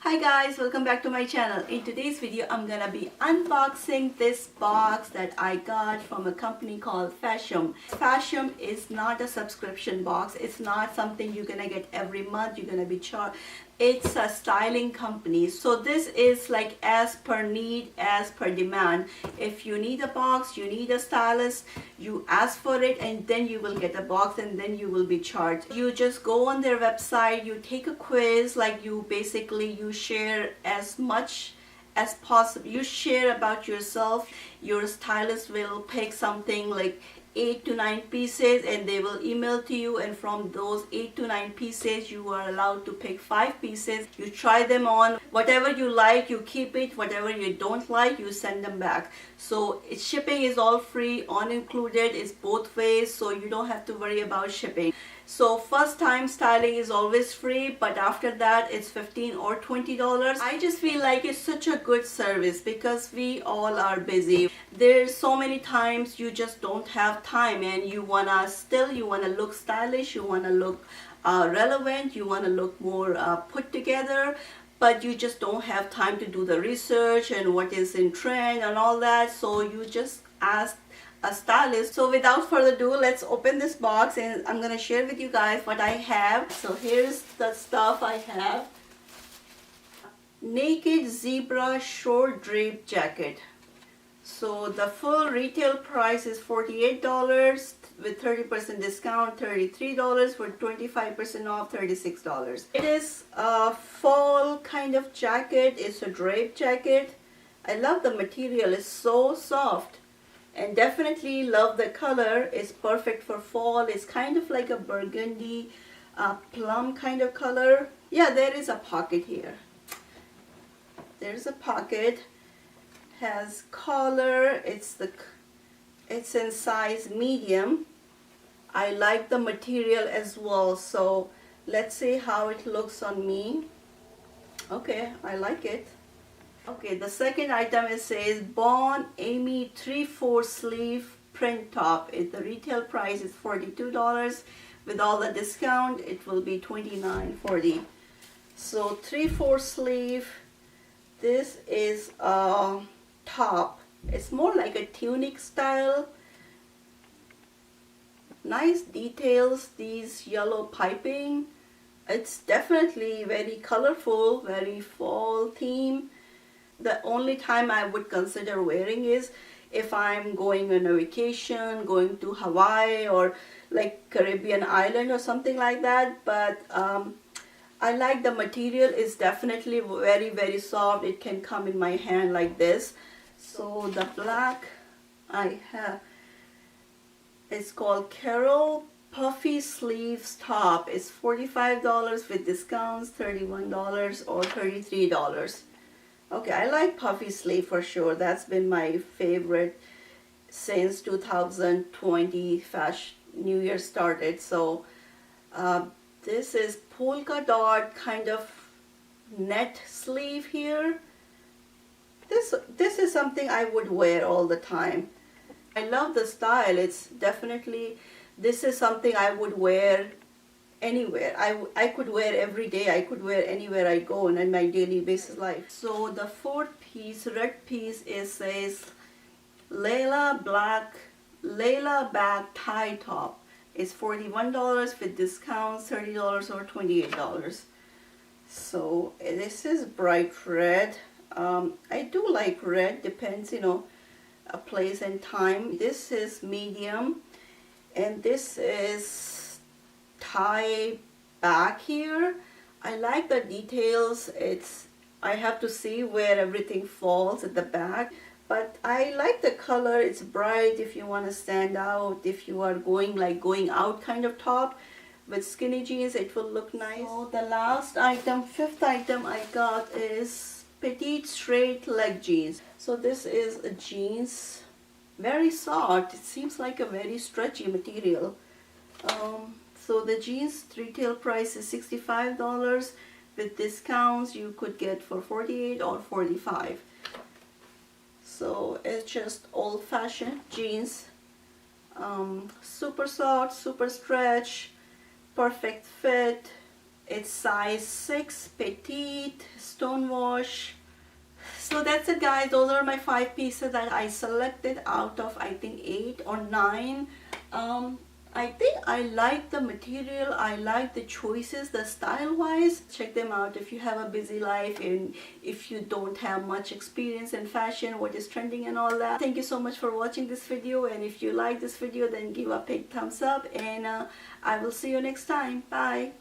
Hi guys, welcome back to my channel. In today's video, I'm gonna be unboxing this box that I got from a company called Fashom. Fashom is not a subscription box. It's not something you're gonna get every month. You're gonna be charged. It's a styling company. So this is like as per need, as per demand. If you need a box, you need a stylist, you ask for it and then you will get a box and then you will be charged. You just go on their website, you take a quiz, like you share as much as possible. You share about yourself. Your stylist will pick something like 8 to 9 pieces and they will email to you, and from those 8 to 9 pieces you are allowed to pick 5 pieces. You try them on. Whatever you like, you keep it. Whatever you don't like, you send them back. So shipping is all free, on included. It's both ways, so you don't have to worry about shipping. So first time styling is always free, but after that it's $15 or $20. I just feel like it's such a good service because we all are busy. There's so many times you just don't have time and you wanna look stylish, you wanna look relevant, you wanna look more put together, but you just don't have time to do the research and what is in trend and all that. So you just ask a stylist. So without further ado, let's open this box and I'm gonna share with you guys what I have. So here's the stuff I have. Naked zebra short drape jacket. So the full retail price is $48 with 30% discount, $33 with 25% off, $36. It is a fall kind of jacket. It's a drape jacket. I love the material. It's so soft. And definitely love the color. It's perfect for fall. It's kind of like a burgundy plum kind of color. Yeah, there is a pocket here. There's a pocket. Has collar. It's in size medium. I like the material as well. So let's see how it looks on me. Okay, I like it. Okay, the second item, it says Bon Amy 3/4 sleeve print top. The retail price is $42. With all the discount, it will be $29.40. So 3/4 sleeve. This is a top. It's more like a tunic style. Nice details. These yellow piping. It's definitely very colorful, very fall theme. The only time I would consider wearing is if I'm going on a vacation, going to Hawaii or like Caribbean island or something like that. But I like the material. Is definitely very, very soft. It can come in my hand like this. So the black I have, it's called Carol Puffy Sleeves Top. It's $45 with discounts, $31 or $33. Okay, I like puffy sleeve for sure. That's been my favorite since 2020 New Year started. So this is polka dot kind of net sleeve here. This is something I would wear all the time. I love the style. It's definitely, this is something I would wear anywhere. I could wear every day. I could wear anywhere I go in my daily basis life. So the fourth piece, red piece, says Layla bag tie top. It's $41 with discounts, $30 or $28. So this is bright red. I do like red. Depends, a place and time. This is medium, and this is tie back here. I like the details. I have to see where everything falls at the back, but I like the color. It's bright if you want to stand out. If you are going out kind of top with skinny jeans, it will look nice. So the last item, fifth item I got is petite straight leg jeans. So this is a jeans, very soft. It seems like a very stretchy material. So the jeans retail price is $65. With discounts, you could get for $48 or $45. So it's just old-fashioned jeans. Super soft, super stretch, perfect fit. It's size 6, petite, stonewash. So that's it, guys. Those are my 5 pieces that I selected out of, I think, 8 or 9. I think I like the material, I like the choices, the style wise. Check them out if you have a busy life and if you don't have much experience in fashion, what is trending and all that. Thank you so much for watching this video, and if you like this video then give a big thumbs up, and I will see you next time. Bye.